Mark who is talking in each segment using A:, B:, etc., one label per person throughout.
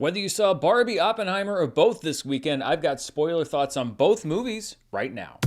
A: Whether you saw Barbie, Oppenheimer, or both this weekend, I've got spoiler thoughts on both movies right now.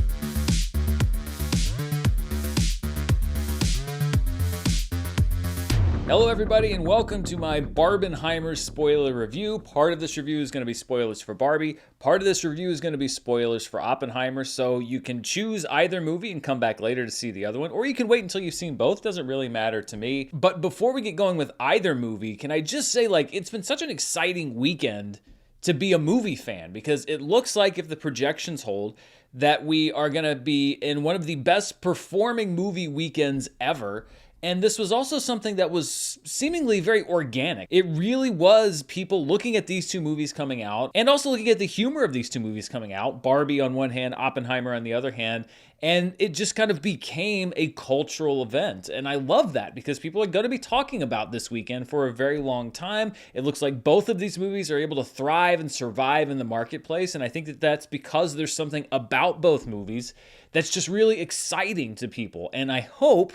A: Hello everybody and welcome to my Barbenheimer spoiler review. Part of this review is going to be spoilers for Barbie. Part of this review is going to be spoilers for Oppenheimer, so you can choose either movie and come back later to see the other one, or you can wait until you've seen both. Doesn't really matter to me. But before we get going with either movie, can I just say, it's been such an exciting weekend to be a movie fan, because it looks like, if the projections hold, that we are going to be in one of the best performing movie weekends ever. And this was also something that was seemingly very organic. It really was people looking at these two movies coming out and also looking at the humor of these two movies coming out, Barbie on one hand, Oppenheimer on the other hand, and it just kind of became a cultural event. And I love that, because people are going to be talking about this weekend for a very long time. It looks like both of these movies are able to thrive and survive in the marketplace, and I think that that's because there's something about both movies that's just really exciting to people. And I hope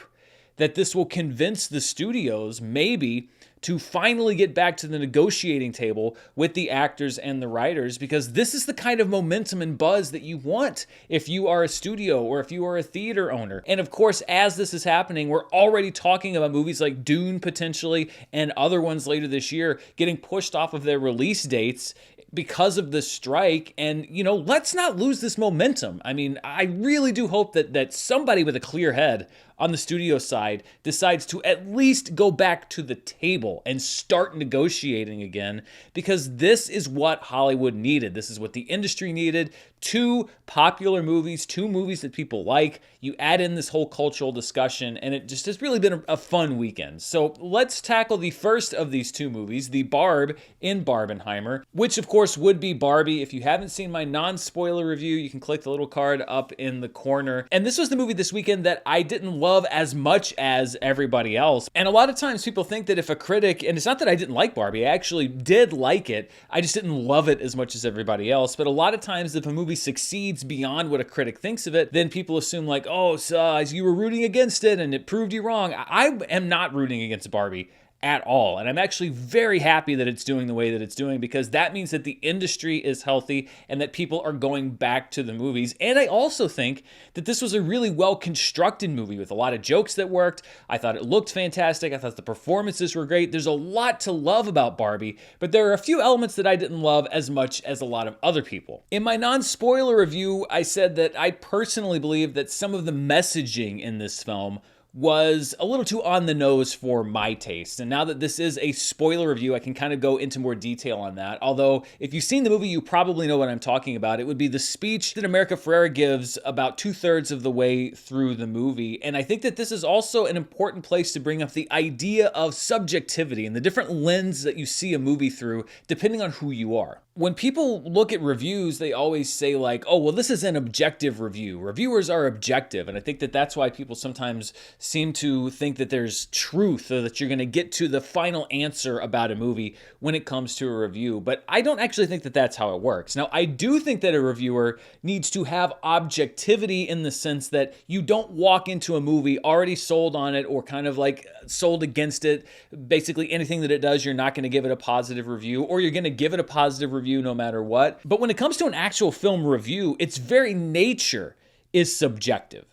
A: that this will convince the studios, maybe, to finally get back to the negotiating table with the actors and the writers, because this is the kind of momentum and buzz that you want if you are a studio or if you are a theater owner. And of course, as this is happening, we're already talking about movies like Dune potentially and other ones later this year getting pushed off of their release dates because of the strike. And, let's not lose this momentum. I mean, I really do hope that somebody with a clear head on the studio side decides to at least go back to the table and start negotiating again, because this is what Hollywood needed. This is what the industry needed. Two popular movies, two movies that people like. You add in this whole cultural discussion, and it just has really been a fun weekend. So let's tackle the first of these two movies, the Barb in Barbenheimer, which of course would be Barbie. If you haven't seen my non-spoiler review, you can click the little card up in the corner. And this was the movie this weekend that I didn't love as much as everybody else. And a lot of times people think that if a critic, and it's not that I didn't like Barbie, I actually did like it, I just didn't love it as much as everybody else. But a lot of times if a movie succeeds beyond what a critic thinks of it, then people assume so you were rooting against it and it proved you wrong. I am not rooting against Barbie at all. And I'm actually very happy that it's doing the way that it's doing, because that means that the industry is healthy and that people are going back to the movies. And I also think that this was a really well-constructed movie with a lot of jokes that worked. I thought it looked fantastic. I thought the performances were great. There's a lot to love about Barbie, but there are a few elements that I didn't love as much as a lot of other people. In my non-spoiler review, I said that I personally believe that some of the messaging in this film was a little too on the nose for my taste. And now that this is a spoiler review, I can kind of go into more detail on that. Although, if you've seen the movie, you probably know what I'm talking about. It would be the speech that America Ferrera gives about 2/3 of the way through the movie. And I think that this is also an important place to bring up the idea of subjectivity and the different lens that you see a movie through, depending on who you are. When people look at reviews, they always say this is an objective review. Reviewers are objective. And I think that that's why people sometimes seem to think that there's truth, or that you're going to get to the final answer about a movie when it comes to a review. But I don't actually think that that's how it works. Now, I do think that a reviewer needs to have objectivity in the sense that you don't walk into a movie already sold on it, or kind of sold against it. Basically, anything that it does, you're not going to give it a positive review, or you're going to give it a positive review no matter what. But when it comes to an actual film review, its very nature is subjective.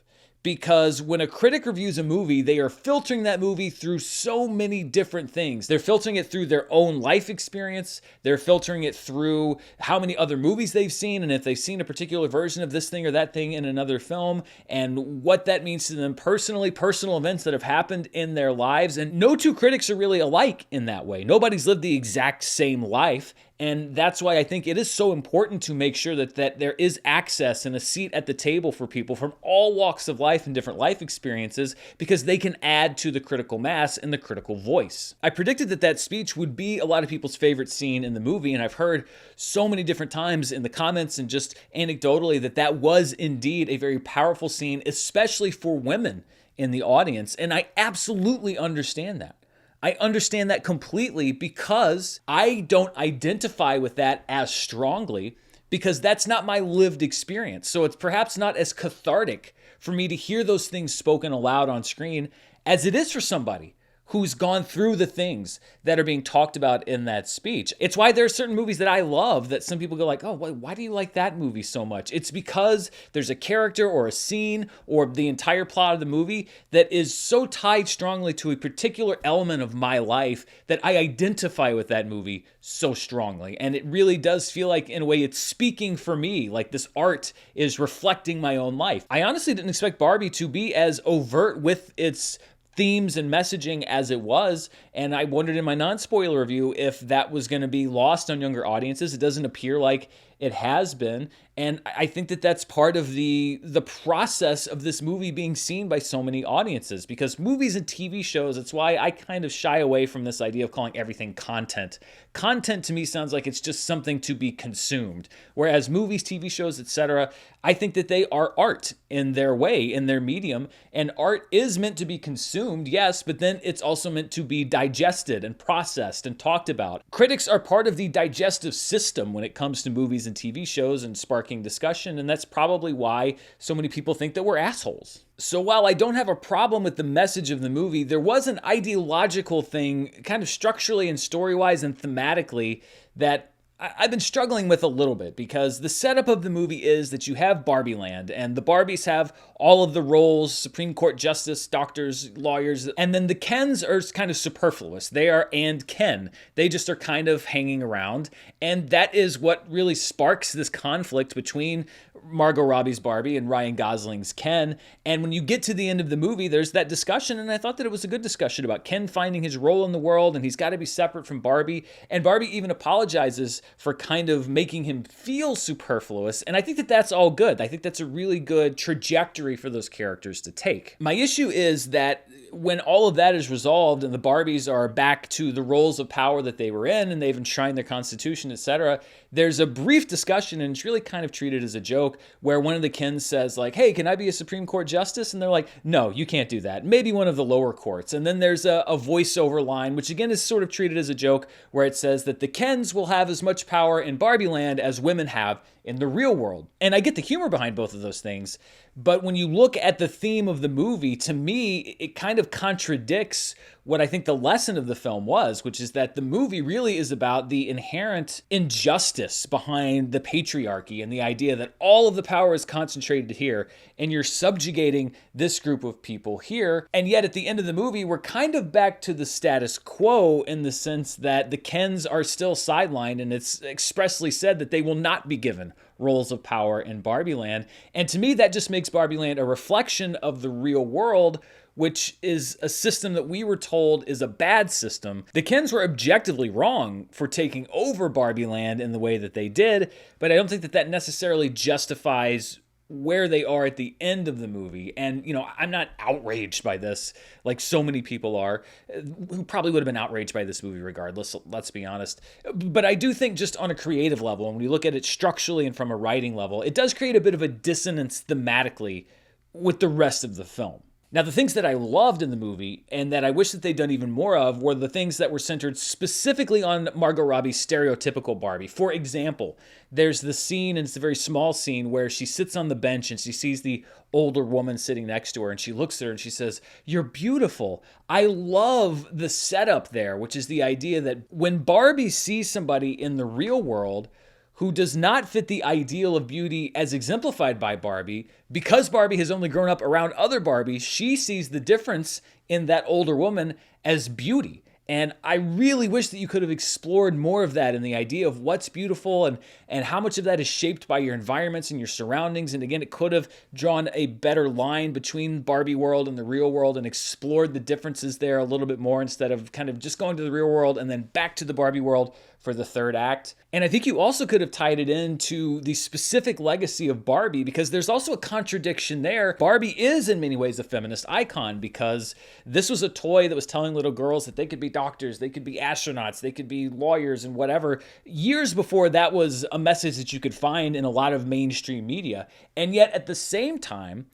A: Because when a critic reviews a movie, they are filtering that movie through so many different things. They're filtering it through their own life experience. They're filtering it through how many other movies they've seen, and if they've seen a particular version of this thing or that thing in another film, and what that means to them personally, personal events that have happened in their lives. And no two critics are really alike in that way. Nobody's lived the exact same life. And that's why I think it is so important to make sure that there is access and a seat at the table for people from all walks of life and different life experiences, because they can add to the critical mass and the critical voice. I predicted that speech would be a lot of people's favorite scene in the movie, and I've heard so many different times in the comments and just anecdotally that was indeed a very powerful scene, especially for women in the audience. And I absolutely understand that. I understand that completely, because I don't identify with that as strongly, because that's not my lived experience. So it's perhaps not as cathartic for me to hear those things spoken aloud on screen as it is for somebody who's gone through the things that are being talked about in that speech. It's why there are certain movies that I love that some people go like, oh, why do you like that movie so much? It's because there's a character or a scene or the entire plot of the movie that is so tied strongly to a particular element of my life that I identify with that movie so strongly. And it really does feel like, in a way, it's speaking for me, like this art is reflecting my own life. I honestly didn't expect Barbie to be as overt with its themes and messaging as it was, and I wondered in my non-spoiler review if that was going to be lost on younger audiences. It doesn't appear like it has been, and I think that that's part of the process of this movie being seen by so many audiences, because movies and TV shows, it's why I kind of shy away from this idea of calling everything content. Content to me sounds like it's just something to be consumed, whereas movies, TV shows, etc., I think that they are art in their way, in their medium, and art is meant to be consumed, yes, but then it's also meant to be digested and processed and talked about. Critics are part of the digestive system when it comes to movies and TV shows and sparking discussion, and that's probably why so many people think that we're assholes. So while I don't have a problem with the message of the movie, there was an ideological thing, kind of structurally and story-wise and thematically, that I've been struggling with a little bit, because the setup of the movie is that you have Barbie Land, and the Barbies have all of the roles: Supreme Court justice, doctors, lawyers, and then the Kens are kind of superfluous. They are and Ken. They just are kind of hanging around, and that is what really sparks this conflict between Margot Robbie's Barbie and Ryan Gosling's Ken. And when you get to the end of the movie, there's that discussion, and I thought that it was a good discussion about Ken finding his role in the world, and he's got to be separate from Barbie. And Barbie even apologizes for kind of making him feel superfluous, and I think that that's all good. I think that's a really good trajectory for those characters to take. My issue is that when all of that is resolved and the Barbies are back to the roles of power that they were in, and they've enshrined their constitution, etc., there's a brief discussion, and it's really kind of treated as a joke, where one of the Kens says like, hey, can I be a Supreme Court justice? And they're like, no, you can't do that. Maybe one of the lower courts. And then there's a voiceover line, which again is sort of treated as a joke, where it says that the Kens will have as much power in Barbie Land as women have in the real world. And I get the humor behind both of those things, but when you look at the theme of the movie, to me, it kind of contradicts what I think the lesson of the film was, which is that the movie really is about the inherent injustice behind the patriarchy and the idea that all of the power is concentrated here, and you're subjugating this group of people here. And yet at the end of the movie, we're kind of back to the status quo, in the sense that the Kens are still sidelined, and it's expressly said that they will not be given roles of power in Barbie Land. And to me, that just makes Barbie Land a reflection of the real world, which is a system that we were told is a bad system. The Kens were objectively wrong for taking over Barbie Land in the way that they did, but I don't think that that necessarily justifies where they are at the end of the movie. And, you know, I'm not outraged by this like so many people are, who probably would have been outraged by this movie regardless, let's be honest. But I do think, just on a creative level, and when you look at it structurally and from a writing level, it does create a bit of a dissonance thematically with the rest of the film. Now, the things that I loved in the movie, and that I wish that they'd done even more of, were the things that were centered specifically on Margot Robbie's stereotypical Barbie. For example, there's the scene, and it's a very small scene, where she sits on the bench and she sees the older woman sitting next to her, and she looks at her and she says, "You're beautiful." I love the setup there, which is the idea that when Barbie sees somebody in the real world who does not fit the ideal of beauty as exemplified by Barbie, because Barbie has only grown up around other Barbies, she sees the difference in that older woman as beauty. And I really wish that you could have explored more of that, in the idea of what's beautiful and how much of that is shaped by your environments and your surroundings. And again, it could have drawn a better line between Barbie world and the real world and explored the differences there a little bit more, instead of kind of just going to the real world and then back to the Barbie world for the third act. And I think you also could have tied it into the specific legacy of Barbie, because there's also a contradiction there. Barbie is in many ways a feminist icon, because this was a toy that was telling little girls that they could be doctors, they could be astronauts, they could be lawyers and whatever, years before that was a message that you could find in a lot of mainstream media. And yet at the same time,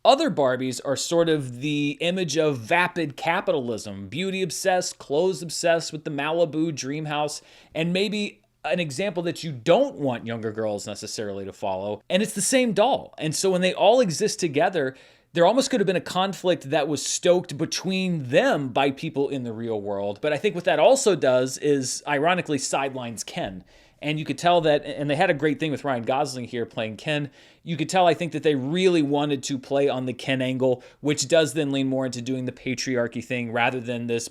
A: other Barbies are sort of the image of vapid capitalism, beauty obsessed, clothes obsessed with the Malibu dream house, and maybe an example that you don't want younger girls necessarily to follow. And it's the same doll. And so when they all exist together, there almost could have been a conflict that was stoked between them by people in the real world. But I think what that also does is, ironically, sidelines Ken. And you could tell that, and they had a great thing with Ryan Gosling here playing Ken. You could tell, I think, that they really wanted to play on the Ken angle, which does then lean more into doing the patriarchy thing rather than this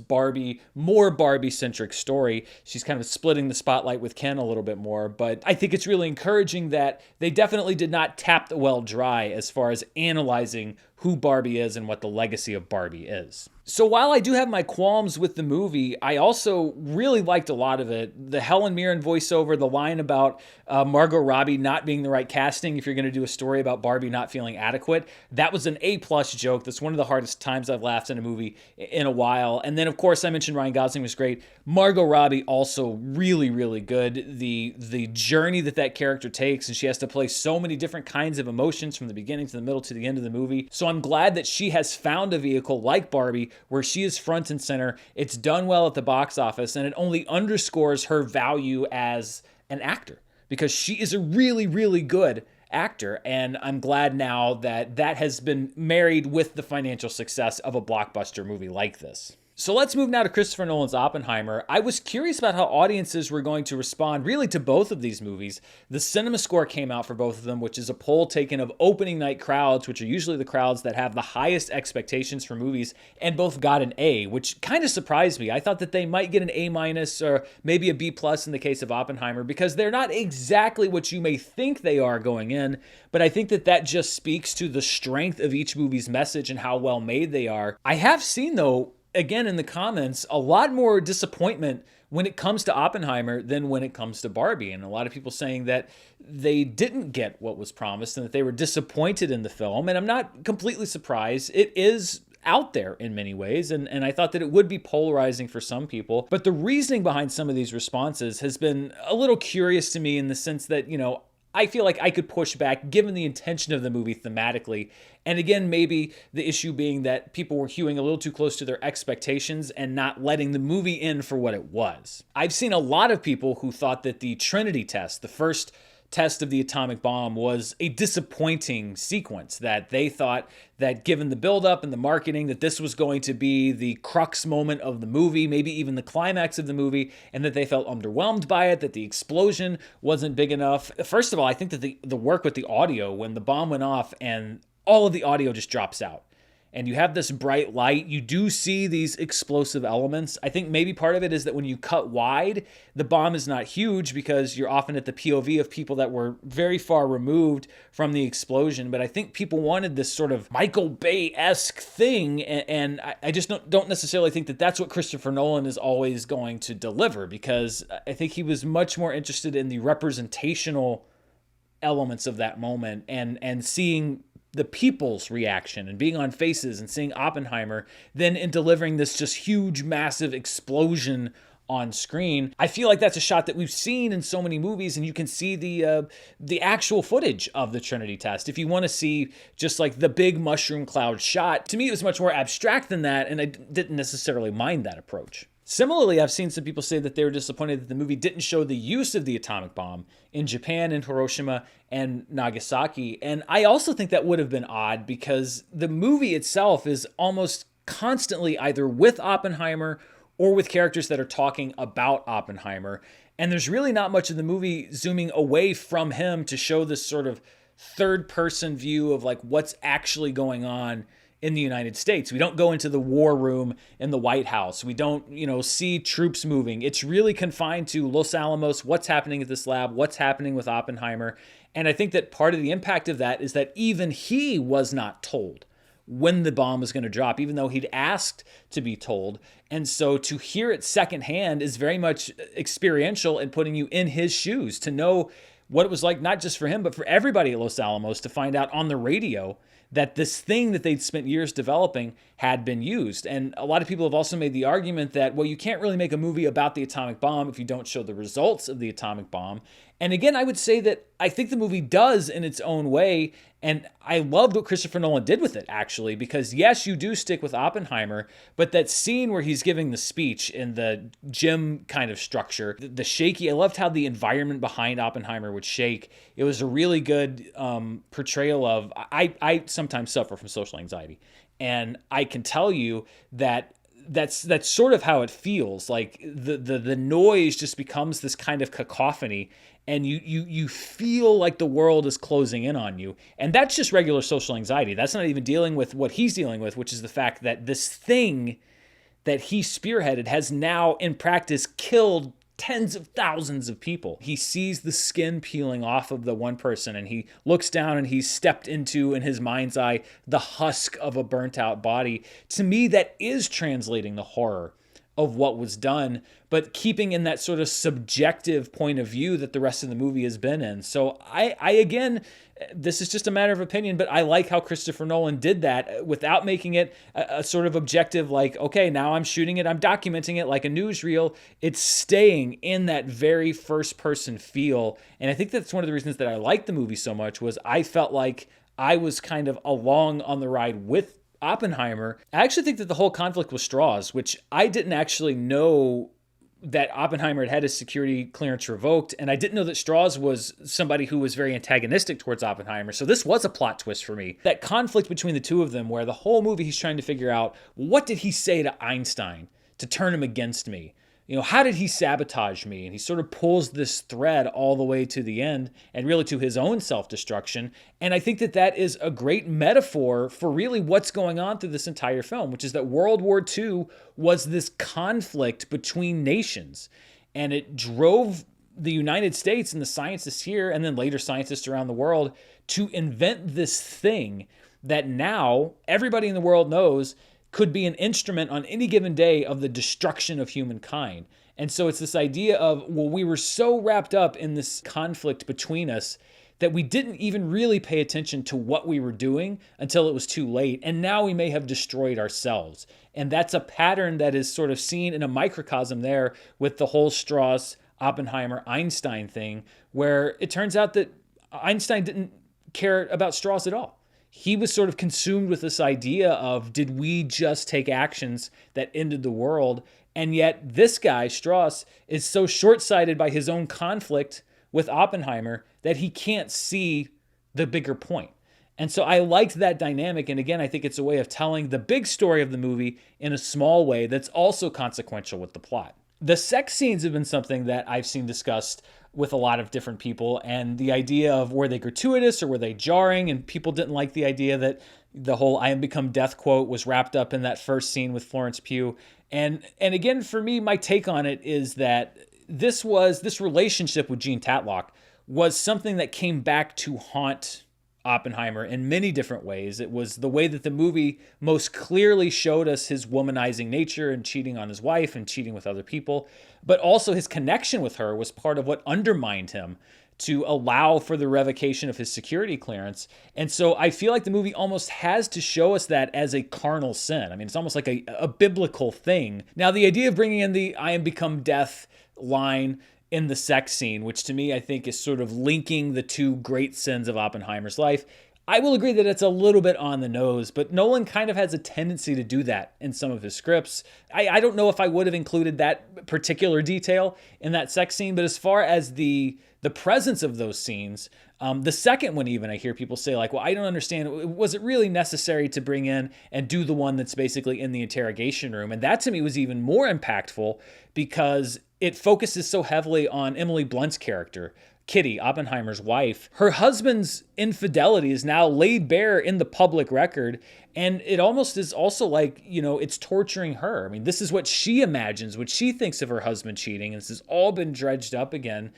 A: more Barbie-centric story. She's kind of splitting the spotlight with Ken a little bit more. But I think it's really encouraging that they definitely did not tap the well dry as far as analyzing who Barbie is and what the legacy of Barbie is. So while I do have my qualms with the movie, I also really liked a lot of it. The Helen Mirren voiceover, the line about Margot Robbie not being the right casting if you're going to do a story about Barbie not feeling adequate, that was an A-plus joke. That's one of the hardest times I've laughed in a movie in a while. And then, of course, I mentioned Ryan Gosling was great. Margot Robbie also really, really good. The journey that character takes, and she has to play so many different kinds of emotions from the beginning to the middle to the end of the movie. So I'm glad that she has found a vehicle like Barbie where she is front and center. It's done well at the box office, and it only underscores her value as an actor because she is a really, really good actor. And I'm glad now that that has been married with the financial success of a blockbuster movie like this. So let's move now to Christopher Nolan's Oppenheimer. I was curious about how audiences were going to respond really to both of these movies. The cinema score came out for both of them, which is a poll taken of opening night crowds, which are usually the crowds that have the highest expectations for movies, and both got an A, which kind of surprised me. I thought that they might get an A- or maybe a B+ in the case of Oppenheimer, because they're not exactly what you may think they are going in, but I think that just speaks to the strength of each movie's message and how well made they are. I have seen, though, again, in the comments, a lot more disappointment when it comes to Oppenheimer than when it comes to Barbie. And a lot of people saying that they didn't get what was promised and that they were disappointed in the film. And I'm not completely surprised. It is out there in many ways, and I thought that it would be polarizing for some people. But the reasoning behind some of these responses has been a little curious to me in the sense that, I feel like I could push back given the intention of the movie thematically. And again, maybe the issue being that people were hewing a little too close to their expectations and not letting the movie in for what it was. I've seen a lot of people who thought that the Trinity test, the first test of the atomic bomb, was a disappointing sequence, that they thought that given the buildup and the marketing that this was going to be the crux moment of the movie, maybe even the climax of the movie, and that they felt underwhelmed by it, that the explosion wasn't big enough. First of all, I think that the work with the audio, when the bomb went off and all of the audio just drops out, and you have this bright light, you do see these explosive elements. I think maybe part of it is that when you cut wide, the bomb is not huge because you're often at the POV of people that were very far removed from the explosion. But I think people wanted this sort of Michael Bay-esque thing, and I just don't necessarily think that that's what Christopher Nolan is always going to deliver, because I think he was much more interested in the representational elements of that moment and seeing the people's reaction and being on faces and seeing Oppenheimer than in delivering this just huge, massive explosion on screen. I feel like that's a shot that we've seen in so many movies, and you can see the actual footage of the Trinity test. If you want to see just like the big mushroom cloud shot, to me it was much more abstract than that, and I didn't necessarily mind that approach. Similarly, I've seen some people say that they were disappointed that the movie didn't show the use of the atomic bomb in Japan, in Hiroshima, and Nagasaki. And I also think that would have been odd because the movie itself is almost constantly either with Oppenheimer or with characters that are talking about Oppenheimer. And there's really not much of the movie zooming away from him to show this sort of third-person view of like what's actually going on in the United States. We don't go into the war room in the White House. We don't, see troops moving. It's really confined to Los Alamos, what's happening at this lab, what's happening with Oppenheimer. And I think that part of the impact of that is that even he was not told when the bomb was going to drop, even though he'd asked to be told. And so to hear it secondhand is very much experiential and putting you in his shoes, to know what it was like, not just for him, but for everybody at Los Alamos, to find out on the radio that this thing that they'd spent years developing had been used. And a lot of people have also made the argument that, well, you can't really make a movie about the atomic bomb if you don't show the results of the atomic bomb. And again, I would say that I think the movie does in its own way. And I loved what Christopher Nolan did with it, actually, because yes, you do stick with Oppenheimer, but that scene where he's giving the speech in the gym kind of structure, the shaky, I loved how the environment behind Oppenheimer would shake. It was a really good portrayal of, I sometimes suffer from social anxiety. And I can tell you that that's sort of how it feels. Like the noise just becomes this kind of cacophony, and you feel like the world is closing in on you. And that's just regular social anxiety. That's not even dealing with what he's dealing with, which is the fact that this thing that he spearheaded has now in practice killed tens of thousands of people. He sees the skin peeling off of the one person, and he looks down and he's stepped into, in his mind's eye, the husk of a burnt out body. To me, that is translating the horror of what was done, but keeping in that sort of subjective point of view that the rest of the movie has been in. So I again, this is just a matter of opinion, but I like how Christopher Nolan did that without making it a sort of objective, like, okay, now I'm shooting it, I'm documenting it like a newsreel. It's staying in that very first person feel. And I think that's one of the reasons that I liked the movie so much, was I felt like I was kind of along on the ride with Oppenheimer. I actually think that the whole conflict was Strauss, which I didn't actually know that Oppenheimer had had his security clearance revoked, and I didn't know that Strauss was somebody who was very antagonistic towards Oppenheimer. So this was a plot twist for me. That conflict between the two of them, where the whole movie he's trying to figure out, what did he say to Einstein to turn him against me? You know, how did he sabotage me? And he sort of pulls this thread all the way to the end, and really to his own self-destruction. And I think that that is a great metaphor for really what's going on through this entire film, which is that World War II was this conflict between nations. And it drove the United States and the scientists here, and then later scientists around the world, to invent this thing that now everybody in the world knows could be an instrument on any given day of the destruction of humankind. And so it's this idea of, well, we were so wrapped up in this conflict between us that we didn't even really pay attention to what we were doing until it was too late. And now we may have destroyed ourselves. And that's a pattern that is sort of seen in a microcosm there with the whole Strauss, Oppenheimer, Einstein thing, where it turns out that Einstein didn't care about Strauss at all. He was sort of consumed with this idea of, did we just take actions that ended the world? And yet this guy, Strauss, is so short-sighted by his own conflict with Oppenheimer that he can't see the bigger point. And so I liked that dynamic. And again, I think it's a way of telling the big story of the movie in a small way that's also consequential with the plot. The sex scenes have been something that I've seen discussed with a lot of different people, and the idea of, were they gratuitous or were they jarring? And people didn't like the idea that the whole "I am become death" quote was wrapped up in that first scene with Florence Pugh. And again, for me, my take on it is that this relationship with Jean Tatlock was something that came back to haunt Oppenheimer in many different ways. It was the way that the movie most clearly showed us his womanizing nature and cheating on his wife and cheating with other people, but also his connection with her was part of what undermined him to allow for the revocation of his security clearance. And so I feel like the movie almost has to show us that as a carnal sin. I mean, it's almost like a biblical thing. Now, the idea of bringing in the "I am become death" line in the sex scene, which to me I think is sort of linking the two great sins of Oppenheimer's life, I will agree that it's a little bit on the nose, but Nolan kind of has a tendency to do that in some of his scripts. I don't know if I would have included that particular detail in that sex scene, but as far as the presence of those scenes, the second one even, I hear people say like, well, I don't understand, was it really necessary to bring in and do the one that's basically in the interrogation room? And that to me was even more impactful because it focuses so heavily on Emily Blunt's character, Kitty, Oppenheimer's wife. Her husband's infidelity is now laid bare in the public record, and it almost is also like, you know, it's torturing her. I mean, this is what she imagines, what she thinks of her husband cheating, and this has all been dredged up again.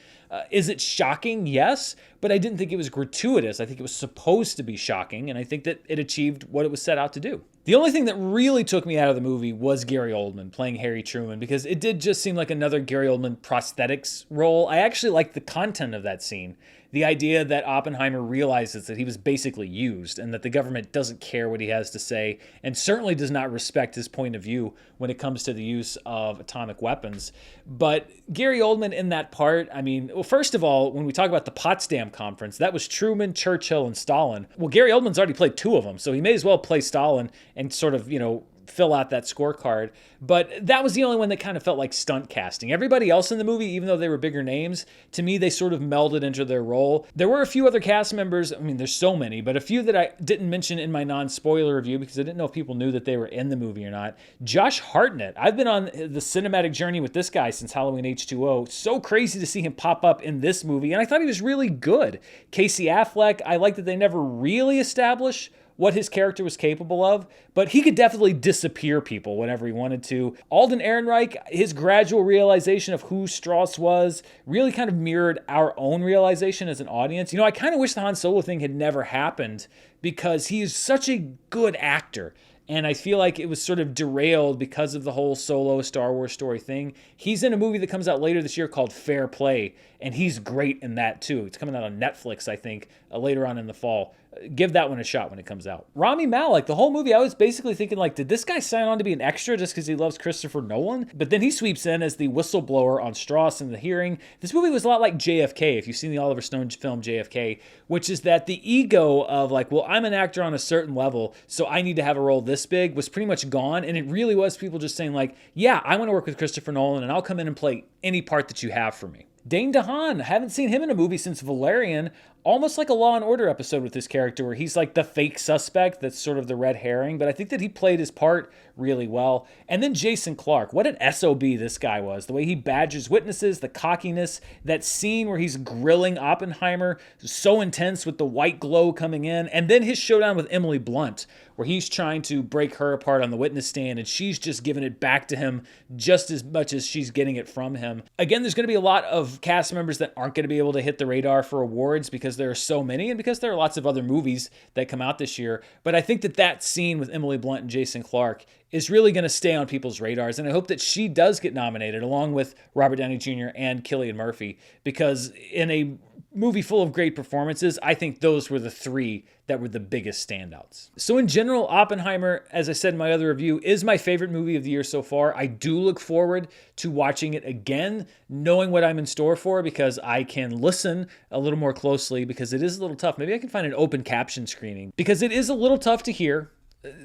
A: Is it shocking? Yes, but I didn't think it was gratuitous. I think it was supposed to be shocking, and I think that it achieved what it was set out to do. The only thing that really took me out of the movie was Gary Oldman playing Harry Truman, because it did just seem like another Gary Oldman prosthetics role. I actually liked the content of that scene. The idea that Oppenheimer realizes that he was basically used and that the government doesn't care what he has to say and certainly does not respect his point of view when it comes to the use of atomic weapons. But Gary Oldman in that part, I mean, well, first of all, when we talk about the Potsdam Conference, that was Truman, Churchill, and Stalin. Well, Gary Oldman's already played two of them, so he may as well play Stalin and sort of, you know, fill out that scorecard. But that was the only one that kind of felt like stunt casting. Everybody else in the movie, even though they were bigger names, to me, they sort of melded into their role. There were a few other cast members. I mean, there's so many, but a few that I didn't mention in my non-spoiler review because I didn't know if people knew that they were in the movie or not. Josh Hartnett. I've been on the cinematic journey with this guy since Halloween H2O. So crazy to see him pop up in this movie, and I thought he was really good. Casey Affleck, I like that they never really established what his character was capable of, but he could definitely disappear people whenever he wanted to. Alden Ehrenreich, his gradual realization of who Strauss was really kind of mirrored our own realization as an audience. You know, I kind of wish the Han Solo thing had never happened because he is such a good actor. And I feel like it was sort of derailed because of the whole Solo Star Wars story thing. He's in a movie that comes out later this year called Fair Play, and he's great in that too. It's coming out on Netflix, I think, later on in the fall. Give that one a shot when it comes out. Rami Malek, the whole movie, I was basically thinking, like, did this guy sign on to be an extra just because he loves Christopher Nolan? But then he sweeps in as the whistleblower on Strauss in the hearing. This movie was a lot like JFK, if you've seen the Oliver Stone film JFK, which is that the ego of, like, well, I'm an actor on a certain level, so I need to have a role this big, was pretty much gone. And it really was people just saying, like, yeah, I want to work with Christopher Nolan, and I'll come in and play any part that you have for me. Dane DeHaan, haven't seen him in a movie since Valerian, almost like a Law & Order episode with this character where he's like the fake suspect that's sort of the red herring, but I think that he played his part really well. And then Jason Clarke, what an SOB this guy was. The way he badgers witnesses, the cockiness, that scene where he's grilling Oppenheimer, so intense with the white glow coming in, and then his showdown with Emily Blunt, where he's trying to break her apart on the witness stand and she's just giving it back to him just as much as she's getting it from him. Again, there's going to be a lot of cast members that aren't going to be able to hit the radar for awards because there are so many and because there are lots of other movies that come out this year. But I think that that scene with Emily Blunt and Jason Clarke is really going to stay on people's radars. And I hope that she does get nominated along with Robert Downey Jr. and Cillian Murphy, because in a movie full of great performances, I think those were the three that were the biggest standouts. So in general, Oppenheimer, as I said in my other review, is my favorite movie of the year so far. I do look forward to watching it again, knowing what I'm in store for, because I can listen a little more closely, because it is a little tough. Maybe I can find an open caption screening, because it is a little tough to hear.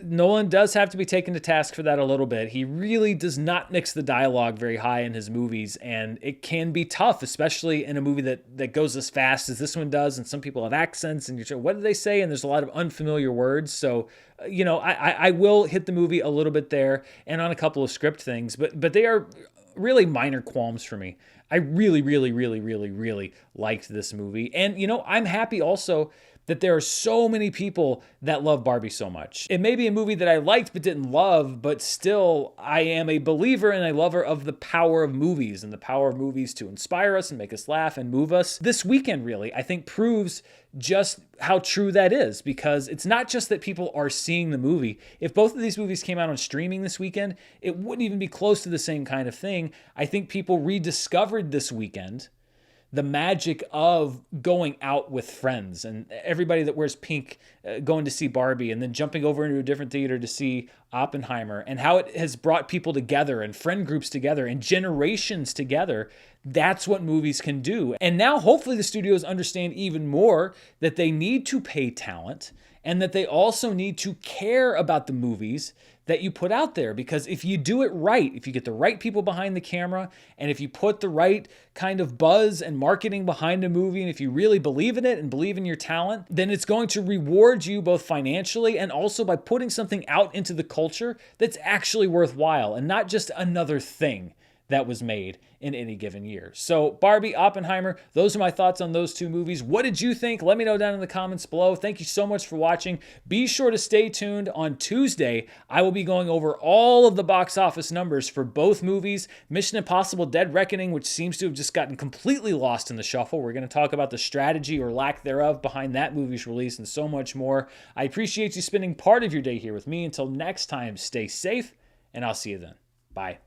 A: Nolan does have to be taken to task for that a little bit. He really does not mix the dialogue very high in his movies, and it can be tough, especially in a movie that goes as fast as this one does, and some people have accents, and you're what do they say? And there's a lot of unfamiliar words. So, you know, I will hit the movie a little bit there and on a couple of script things, but they are really minor qualms for me. I really, really, really, really, really liked this movie. And, you know, I'm happy also that there are so many people that love Barbie so much. It may be a movie that I liked but didn't love, but still I am a believer and a lover of the power of movies and the power of movies to inspire us and make us laugh and move us. This weekend really, I think, proves just how true that is, because it's not just that people are seeing the movie. If both of these movies came out on streaming this weekend, it wouldn't even be close to the same kind of thing. I think people rediscovered this weekend the magic of going out with friends and everybody that wears pink going to see Barbie and then jumping over into a different theater to see Oppenheimer, and how it has brought people together and friend groups together and generations together. That's what movies can do. And now hopefully the studios understand even more that they need to pay talent and that they also need to care about the movies that you put out there. Because if you do it right, if you get the right people behind the camera, and if you put the right kind of buzz and marketing behind a movie, and if you really believe in it and believe in your talent, then it's going to reward you both financially and also by putting something out into the culture that's actually worthwhile and not just another thing that was made in any given year. So Barbie, Oppenheimer, those are my thoughts on those two movies. What did you think? Let me know down in the comments below. Thank you so much for watching. Be sure to stay tuned. On Tuesday, I will be going over all of the box office numbers for both movies. Mission Impossible Dead Reckoning, which seems to have just gotten completely lost in the shuffle. We're going to talk about the strategy or lack thereof behind that movie's release and so much more. I appreciate you spending part of your day here with me. Until next time, stay safe, and I'll see you then. Bye.